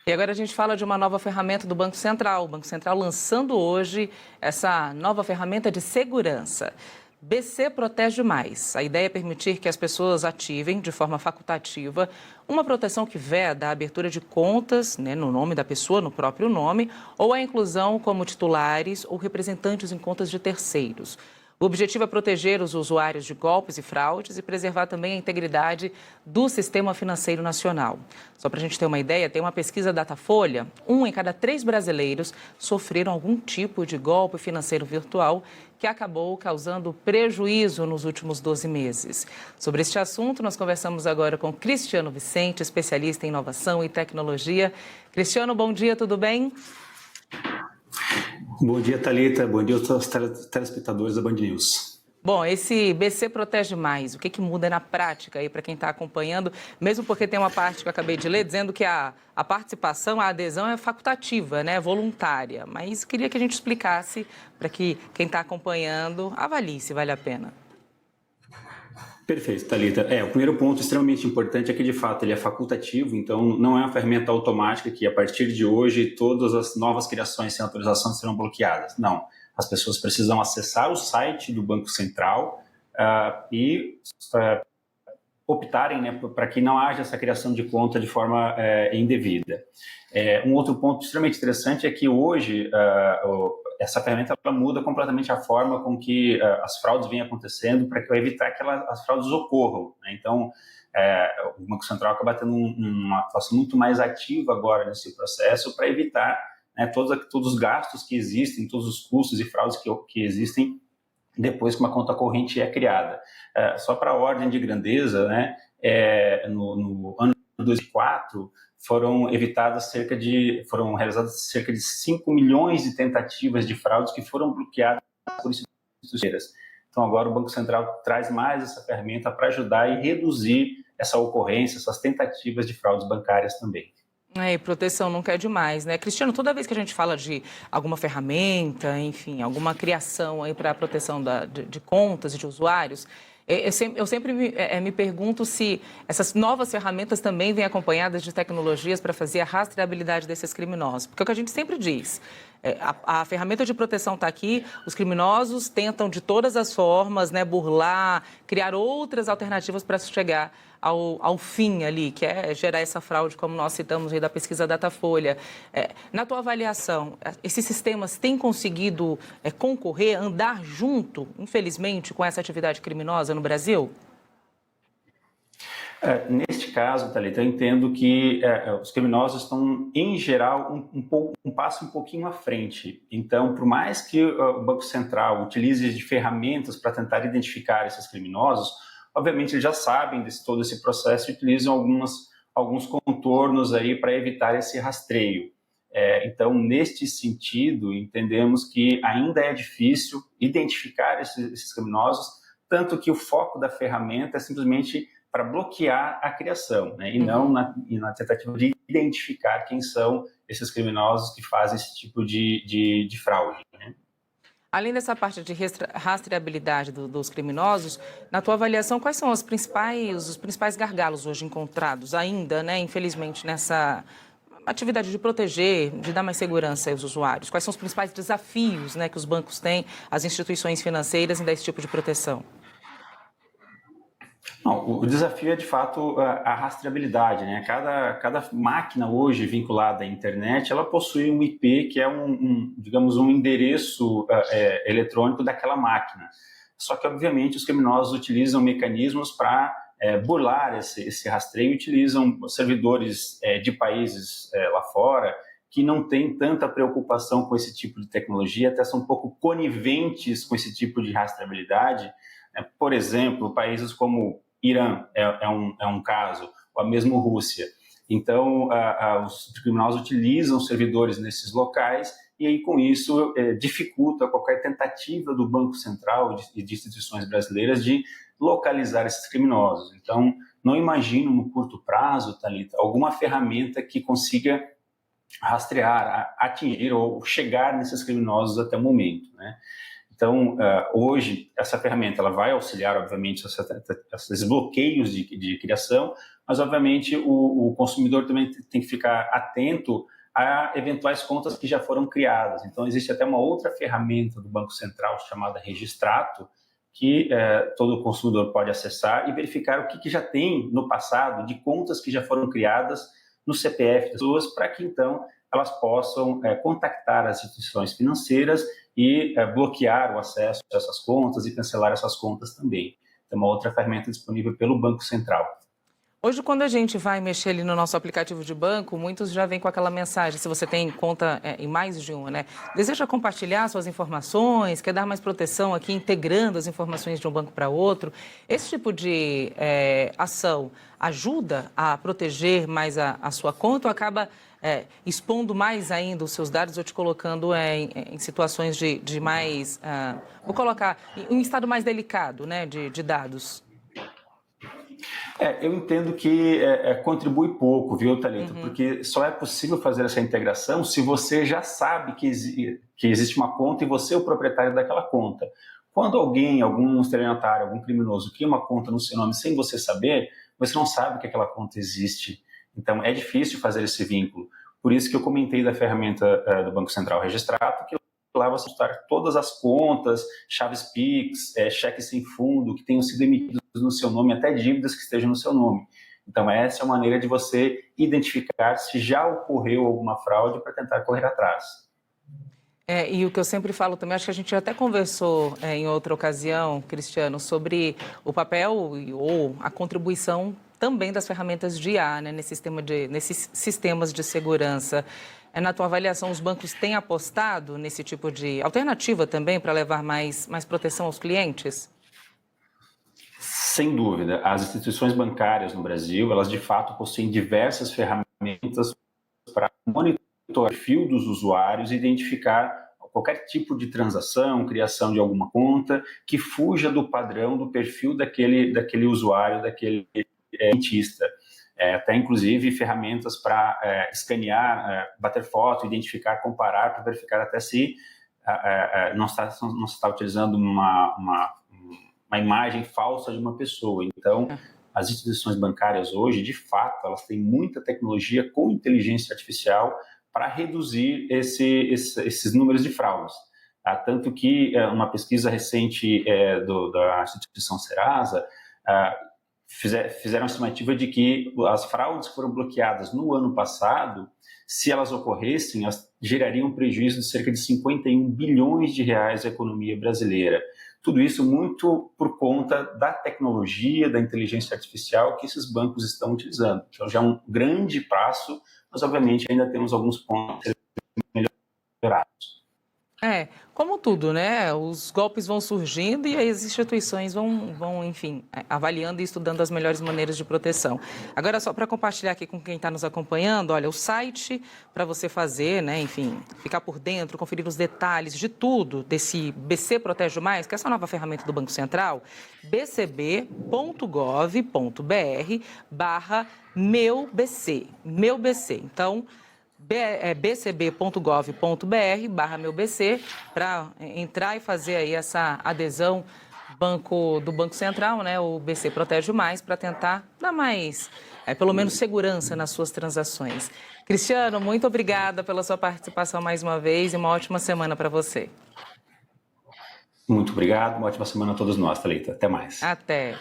E agora a gente fala de uma nova ferramenta do Banco Central. O Banco Central lançando hoje essa nova ferramenta de segurança. BC Protege Mais. A ideia é permitir que as pessoas ativem de forma facultativa uma proteção que veda a abertura de contas, no nome da pessoa, no próprio nome, ou a inclusão como titulares ou representantes em contas de terceiros. O objetivo é proteger os usuários de golpes e fraudes e preservar também a integridade do sistema financeiro nacional. Só para a gente ter uma ideia, tem uma pesquisa Datafolha, 1 em cada 3 brasileiros sofreram algum tipo de golpe financeiro virtual que acabou causando prejuízo nos últimos 12 meses. Sobre este assunto, nós conversamos agora com Cristiano Vicente, especialista em inovação e tecnologia. Cristiano, bom dia, tudo bem? Bom dia, Thalita. Bom dia aos telespectadores da Band News. Bom, esse BC Protege Mais, o que muda na prática aí para quem está acompanhando? Mesmo porque tem uma parte que eu acabei de ler dizendo que a participação, a adesão é facultativa, voluntária. Mas queria que a gente explicasse para que quem está acompanhando avalie se vale a pena. Perfeito, Thalita. O primeiro ponto extremamente importante é que, de fato, ele é facultativo, então não é uma ferramenta automática que, a partir de hoje, todas as novas criações sem autorização serão bloqueadas. Não. As pessoas precisam acessar o site do Banco Central e optarem para que não haja essa criação de conta de forma indevida. Um outro ponto extremamente interessante é que hoje essa ferramenta ela muda completamente a forma com que as fraudes vêm acontecendo para evitar que as fraudes ocorram. Então, o Banco Central acaba tendo uma atuação muito mais ativa agora nesse processo para evitar todos os gastos que existem, todos os custos e fraudes que existem depois que uma conta corrente é criada. Só para a ordem de grandeza, no ano de 2004, foram realizadas cerca de 5 milhões de tentativas de fraudes que foram bloqueadas por instituições financeiras. Então, agora o Banco Central traz mais essa ferramenta para ajudar e reduzir essa ocorrência, essas tentativas de fraudes bancárias também. E proteção nunca é demais, Cristiano, toda vez que a gente fala de alguma ferramenta, enfim, alguma criação aí para a proteção de contas e de usuários, eu sempre me pergunto se essas novas ferramentas também vêm acompanhadas de tecnologias para fazer a rastreabilidade desses criminosos. Porque é o que a gente sempre diz, a ferramenta de proteção está aqui, os criminosos tentam de todas as formas burlar, criar outras alternativas para chegar ao fim ali, que é gerar essa fraude, como nós citamos aí da pesquisa Datafolha. Na tua avaliação, esses sistemas têm conseguido concorrer, andar junto, infelizmente, com essa atividade criminosa no Brasil? Neste caso, Thalita, eu entendo que os criminosos estão, em geral, um passo um pouquinho à frente. Então, por mais que o Banco Central utilize de ferramentas para tentar identificar esses criminosos, obviamente eles já sabem de todo esse processo e utilizam alguns contornos aí para evitar esse rastreio. Então, neste sentido, entendemos que ainda é difícil identificar esses criminosos, tanto que o foco da ferramenta é simplesmente para bloquear a criação, e não na tentativa de identificar quem são esses criminosos que fazem esse tipo de fraude. Além dessa parte de rastreabilidade dos criminosos, na tua avaliação, quais são os principais gargalos hoje encontrados ainda, infelizmente, nessa atividade de proteger, de dar mais segurança aos usuários? Quais são os principais desafios que os bancos têm, as instituições financeiras em dar esse tipo de proteção? Não, o desafio é, de fato, a rastreabilidade, Cada máquina hoje vinculada à internet, ela possui um IP que é digamos, um endereço eletrônico daquela máquina. Só que, obviamente, os criminosos utilizam mecanismos para burlar esse rastreio, utilizam servidores de países lá fora que não têm tanta preocupação com esse tipo de tecnologia, até são um pouco coniventes com esse tipo de rastreabilidade. Por exemplo, países como Irã é um caso, ou a mesma Rússia. Então, os criminosos utilizam servidores nesses locais e aí, com isso, dificulta qualquer tentativa do Banco Central e de instituições brasileiras de localizar esses criminosos. Então, não imagino no curto prazo, Thalita, alguma ferramenta que consiga rastrear, atingir ou chegar nesses criminosos até o momento, Então, hoje, essa ferramenta ela vai auxiliar, obviamente, esses bloqueios de criação, mas obviamente o consumidor também tem que ficar atento a eventuais contas que já foram criadas. Então, existe até uma outra ferramenta do Banco Central chamada Registrato, que todo consumidor pode acessar e verificar o que já tem no passado de contas que já foram criadas no CPF das pessoas, para que então elas possam contactar as instituições financeiras e bloquear o acesso a essas contas e cancelar essas contas também. É uma outra ferramenta disponível pelo Banco Central. Hoje, quando a gente vai mexer ali no nosso aplicativo de banco, muitos já vêm com aquela mensagem, se você tem conta em mais de uma, né? Deseja compartilhar suas informações, quer dar mais proteção aqui, integrando as informações de um banco para outro. Esse tipo de ação ajuda a proteger mais a sua conta ou acaba expondo mais ainda os seus dados ou te colocando em situações de mais, vou colocar, em um estado mais delicado, né, de dados? Eu entendo que contribui pouco, viu, Thalita? Porque só é possível fazer essa integração se você já sabe que existe uma conta e você é o proprietário daquela conta. Quando algum estelionatário, algum criminoso cria uma conta no seu nome sem você saber, você não sabe que aquela conta existe. Então, é difícil fazer esse vínculo. Por isso que eu comentei da ferramenta do Banco Central Registrato, que lá você vai todas as contas, chaves Pix, cheques sem fundo, que tenham sido emitidos no seu nome, até dívidas que estejam no seu nome. Então, essa é a maneira de você identificar se já ocorreu alguma fraude para tentar correr atrás. E o que eu sempre falo também, acho que a gente até conversou em outra ocasião, Cristiano, sobre o papel ou a contribuição também das ferramentas de IA, né, nesses sistemas de segurança. Na tua avaliação, os bancos têm apostado nesse tipo de alternativa também para levar mais proteção aos clientes? Sem dúvida. As instituições bancárias no Brasil, elas de fato possuem diversas ferramentas para monitorar o perfil dos usuários e identificar qualquer tipo de transação, criação de alguma conta que fuja do padrão, do perfil daquele usuário, daquele rentista. Até inclusive ferramentas para escanear, bater foto, identificar, comparar, para verificar até se não está utilizando uma imagem falsa de uma pessoa. Então, as instituições bancárias hoje, de fato, elas têm muita tecnologia com inteligência artificial para reduzir esses números de fraudes. Tanto que uma pesquisa recente da instituição Serasa fizeram a estimativa de que as fraudes que foram bloqueadas no ano passado, se elas ocorressem, elas gerariam um prejuízo de cerca de 51 bilhões de reais à economia brasileira. Tudo isso muito por conta da tecnologia, da inteligência artificial que esses bancos estão utilizando. Então, já é um grande passo, mas obviamente ainda temos alguns pontos a serem melhorados. Como tudo, né? Os golpes vão surgindo e as instituições vão, enfim, avaliando e estudando as melhores maneiras de proteção. Agora, só para compartilhar aqui com quem está nos acompanhando, olha, o site para você fazer, né, enfim, ficar por dentro, conferir os detalhes de tudo desse BC Protege Mais, que é essa nova ferramenta do Banco Central, bcb.gov.br/meubc. Então, bcb.gov.br/meubc para entrar e fazer aí essa adesão do Banco Central, né? O BC Protege Mais, para tentar dar mais, pelo menos, segurança nas suas transações. Cristiano, muito obrigada pela sua participação mais uma vez e uma ótima semana para você. Muito obrigado, uma ótima semana a todos nós, Thalita. Até mais. Até.